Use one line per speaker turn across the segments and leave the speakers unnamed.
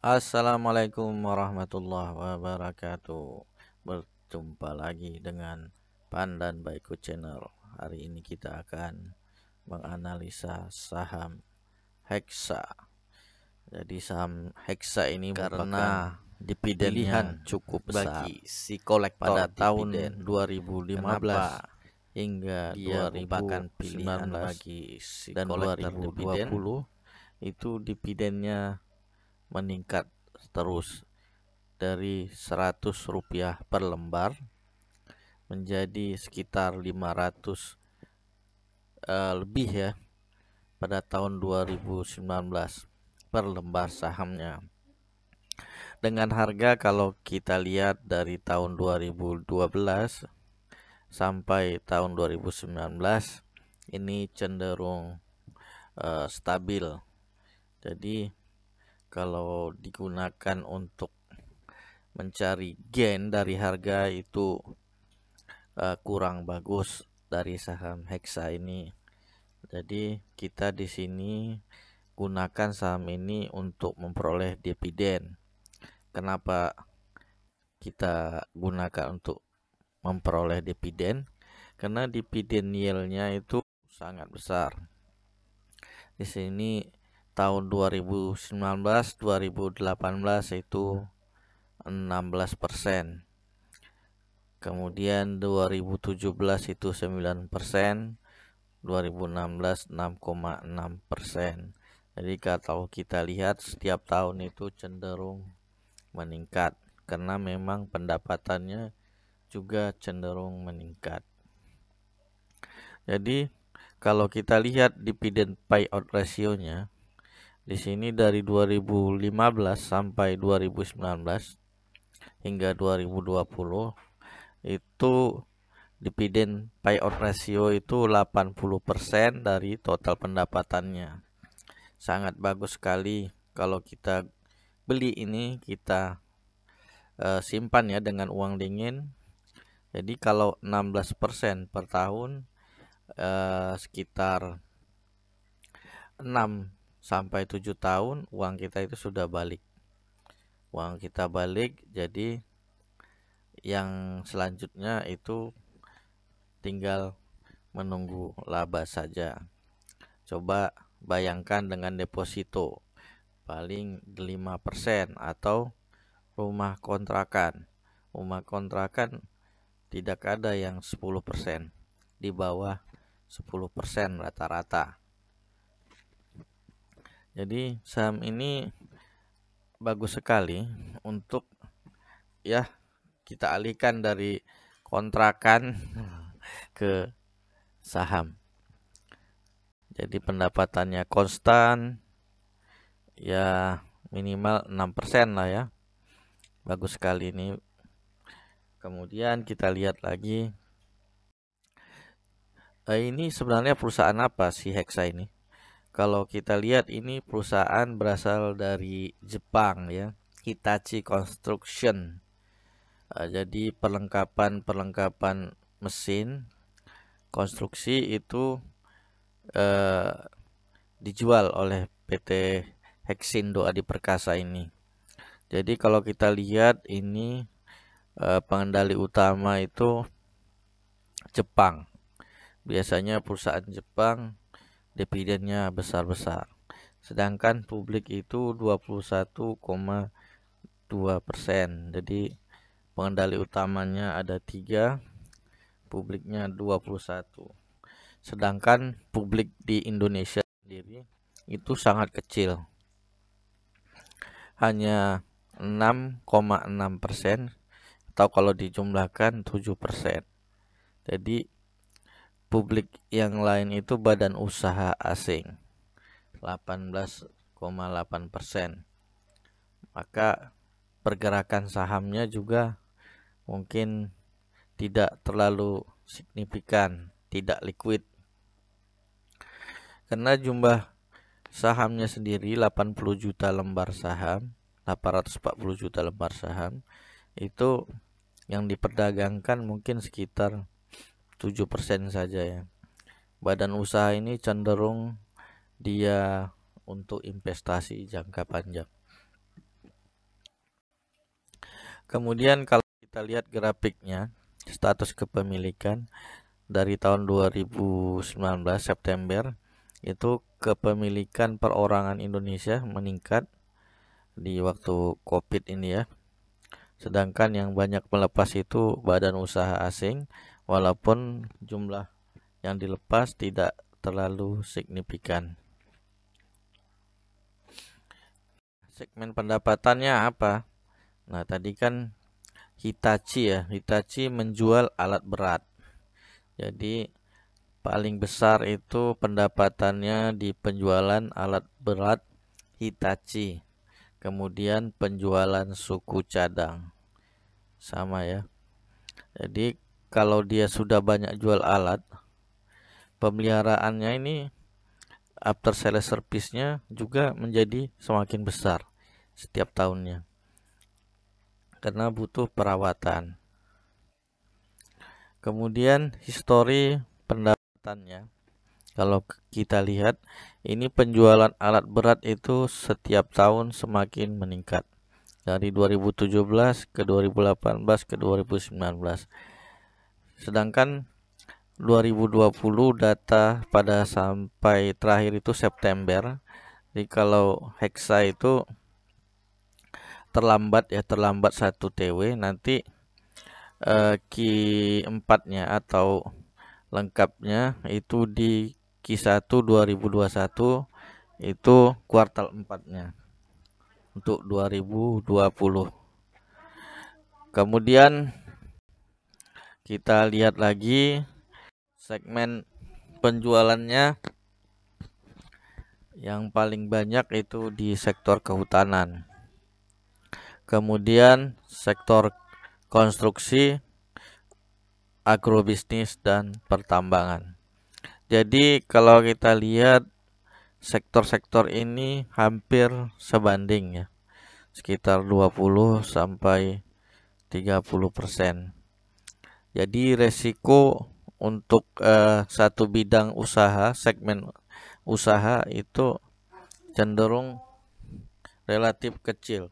Assalamualaikum warahmatullahi wabarakatuh. Berjumpa lagi dengan Pandan Baiko Channel. Hari ini kita akan menganalisa saham Hexa. Jadi saham Hexa ini karena dividennya cukup besar
bagi si kolektor
pada tahun
dividen.
2015
Kenapa
hingga
dia merupakan
2019
pilihan bagi si
dan
kolektor dividen?
2020 itu dividennya meningkat terus dari Rp100 per lembar menjadi sekitar 500 lebih ya pada tahun 2019 per lembar sahamnya. Dengan harga kalau kita lihat dari tahun 2012 sampai tahun 2019 ini cenderung stabil. Jadi kalau digunakan untuk mencari gain dari harga itu kurang bagus dari saham Hexa ini. Jadi kita di sini gunakan saham ini untuk memperoleh dividen. Kenapa kita gunakan untuk memperoleh dividen? Karena dividen yield-nya itu sangat besar. Di sini tahun 2019, 2018 itu 16%. Kemudian 2017 itu 9%, 2016 6,6%. Jadi kalau kita lihat setiap tahun itu cenderung meningkat karena memang pendapatannya juga cenderung meningkat. Jadi kalau kita lihat dividen payout ratio-nya di sini dari 2015 sampai 2019 hingga 2020 itu dividen payout ratio itu 80% dari total pendapatannya. Sangat bagus sekali kalau kita beli ini, kita simpan ya dengan uang dingin. Jadi kalau 16% per tahun sekitar 6 sampai 7 tahun uang kita itu sudah balik. Uang kita balik, jadi yang selanjutnya itu tinggal menunggu laba saja. Coba bayangkan dengan deposito paling 5% atau rumah kontrakan. Rumah kontrakan tidak ada yang 10%, di bawah 10% rata-rata. Jadi saham ini bagus sekali untuk ya kita alihkan dari kontrakan ke saham. Jadi pendapatannya konstan ya, minimal 6% lah ya. Bagus sekali ini. Kemudian kita lihat lagi ini sebenarnya perusahaan apa si Hexa ini? Kalau kita lihat ini perusahaan berasal dari Jepang ya, Hitachi Construction. Jadi perlengkapan mesin konstruksi itu dijual oleh PT Hexindo Adi Perkasa ini. Jadi kalau kita lihat ini pengendali utama itu Jepang. Biasanya perusahaan Jepang dividennya besar-besar. Sedangkan publik itu 21,2%. Jadi pengendali utamanya ada 3, publiknya 21. Sedangkan publik di Indonesia sendiri itu sangat kecil. Hanya 6,6% atau kalau dijumlahkan 7%. Jadi publik yang lain itu badan usaha asing 18,8%. Maka pergerakan sahamnya juga mungkin tidak terlalu signifikan, tidak liquid. Karena jumlah sahamnya sendiri 80 juta lembar saham, 840 juta lembar saham, itu yang diperdagangkan mungkin sekitar 7% saja ya. Badan usaha ini cenderung dia untuk investasi jangka panjang. Kemudian kalau kita lihat grafiknya, status kepemilikan dari tahun 2019 September itu kepemilikan perorangan Indonesia meningkat di waktu Covid ini ya. Sedangkan yang banyak melepas itu badan usaha asing, walaupun jumlah yang dilepas tidak terlalu signifikan. Segmen pendapatannya apa? Nah, tadi kan Hitachi ya. Hitachi menjual alat berat. Jadi paling besar itu pendapatannya di penjualan alat berat Hitachi. Kemudian penjualan suku cadang. Sama ya. Jadi kalau dia sudah banyak jual alat, pemeliharaannya ini after sales service-nya juga menjadi semakin besar setiap tahunnya. Karena butuh perawatan. Kemudian histori pendapatannya. Kalau kita lihat, ini penjualan alat berat itu setiap tahun semakin meningkat. Dari 2017 ke 2018 ke 2019. Sedangkan 2020 data pada sampai terakhir itu September. Jadi kalau Hexa itu terlambat 1 TW, nanti Q4-nya atau lengkapnya itu di Q1 2021, itu kuartal 4-nya untuk 2020. Kemudian kita lihat lagi segmen penjualannya, yang paling banyak itu di sektor kehutanan. Kemudian sektor konstruksi, agrobisnis, dan pertambangan. Jadi kalau kita lihat sektor-sektor ini hampir sebanding ya, sekitar 20 sampai 30%. Jadi resiko untuk satu bidang usaha, segmen usaha itu cenderung relatif kecil.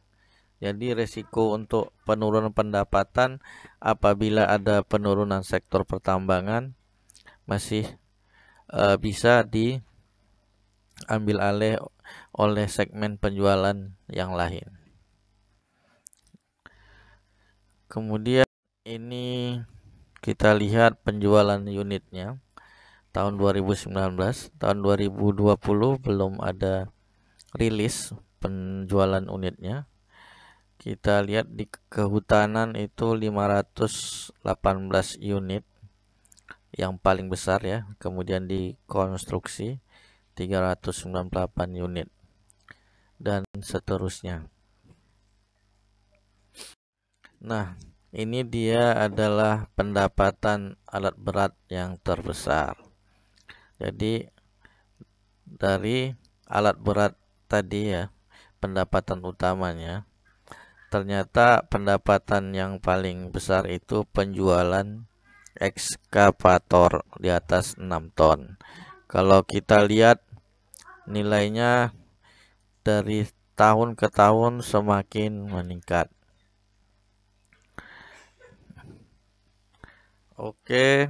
Jadi resiko untuk penurunan pendapatan apabila ada penurunan sektor pertambangan masih bisa diambil alih oleh segmen penjualan yang lain. Kemudian ini kita lihat penjualan unitnya tahun 2019, tahun 2020 belum ada rilis penjualan unitnya. Kita lihat di kehutanan itu 518 unit yang paling besar ya. Kemudian di konstruksi 398 unit dan seterusnya. Nah, ini dia adalah pendapatan alat berat yang terbesar. Jadi dari alat berat tadi ya, pendapatan utamanya, ternyata pendapatan yang paling besar itu penjualan ekskavator di atas 6 ton. Kalau kita lihat nilainya dari tahun ke tahun semakin meningkat. Oke,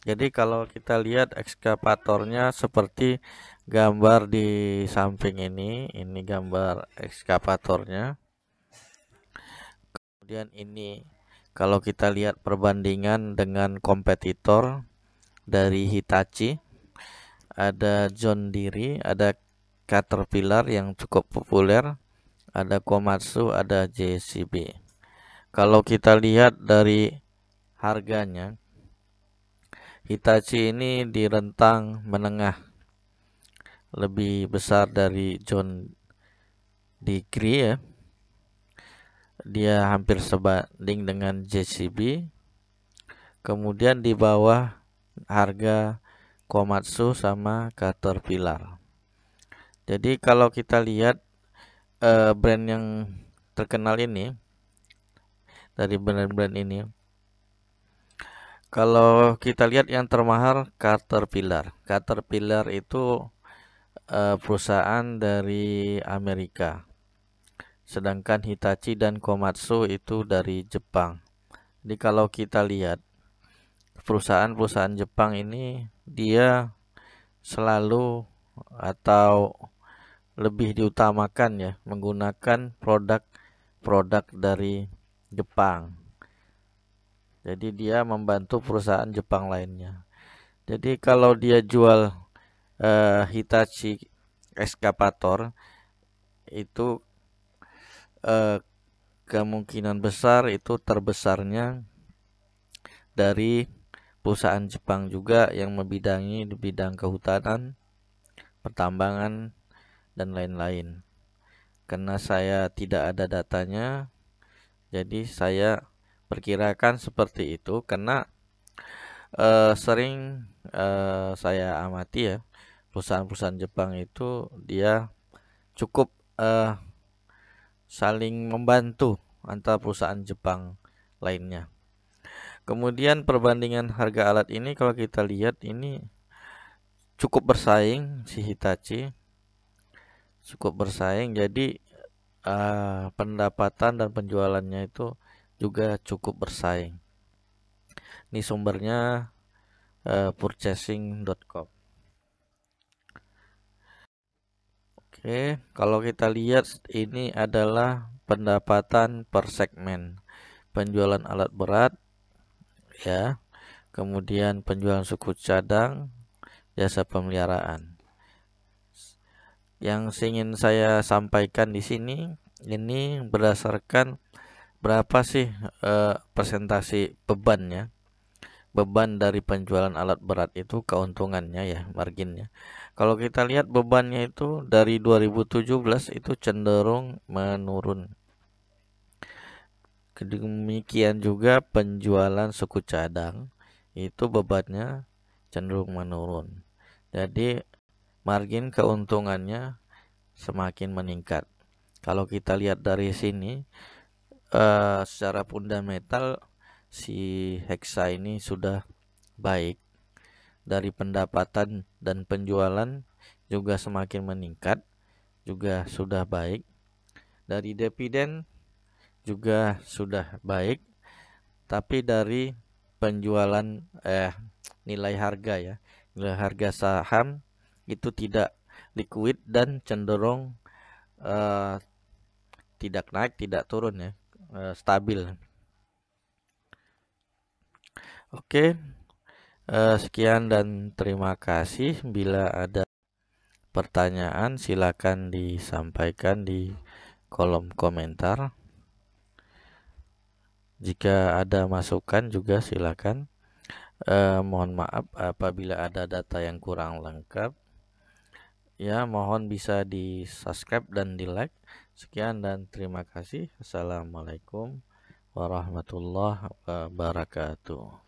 jadi kalau kita lihat ekskavatornya seperti gambar di samping ini gambar ekskavatornya. Kemudian ini kalau kita lihat perbandingan dengan kompetitor dari Hitachi, ada John Deere, ada Caterpillar yang cukup populer, ada Komatsu, ada JCB. Kalau kita lihat dari harganya, Hitachi ini di rentang menengah, lebih besar dari John Deere ya. Dia hampir sebanding dengan JCB. Kemudian di bawah harga Komatsu sama Caterpillar. Jadi kalau kita lihat brand yang terkenal ini, dari brand-brand ini, kalau kita lihat yang termahal Caterpillar. Caterpillar itu perusahaan dari Amerika. sedangkan Hitachi dan Komatsu itu dari Jepang. Jadi kalau kita lihat perusahaan-perusahaan Jepang ini, dia selalu atau lebih diutamakan ya menggunakan produk dari Jepang. Jadi dia membantu perusahaan Jepang lainnya. Jadi kalau dia jual Hitachi eskavator itu kemungkinan besar itu terbesarnya dari perusahaan Jepang juga yang membidangi di bidang kehutanan, pertambangan, dan lain-lain. Karena saya tidak ada datanya, jadi saya perkirakan seperti itu karena sering saya amati ya, perusahaan-perusahaan Jepang itu dia cukup saling membantu antara perusahaan Jepang lainnya. Kemudian perbandingan harga alat ini kalau kita lihat ini cukup bersaing, si Hitachi cukup bersaing, jadi pendapatan dan penjualannya itu juga cukup bersaing. Ini sumbernya purchasing.com. Oke, kalau kita lihat ini adalah pendapatan per segmen. Penjualan alat berat ya, kemudian penjualan suku cadang, jasa pemeliharaan. Yang ingin saya sampaikan di sini ini berdasarkan berapa sih persentase bebannya. Beban dari penjualan alat berat itu keuntungannya ya, marginnya. Kalau kita lihat bebannya itu dari 2017 itu cenderung menurun. Demikian juga penjualan suku cadang itu bebannya cenderung menurun. Jadi margin keuntungannya semakin meningkat. Kalau kita lihat dari sini secara fundamental si Hexa ini sudah baik, dari pendapatan dan penjualan juga semakin meningkat, juga sudah baik, dari dividen juga sudah baik, tapi dari penjualan nilai harga ya, nilai harga saham itu tidak liquid dan cenderung tidak naik tidak turun ya, stabil. Oke, sekian dan terima kasih. Bila ada pertanyaan silakan disampaikan di kolom komentar. Jika ada masukan juga silakan. Mohon maaf apabila ada data yang kurang lengkap. Ya, mohon bisa di subscribe dan di like. Sekian dan terima kasih. Assalamualaikum warahmatullahi wabarakatuh.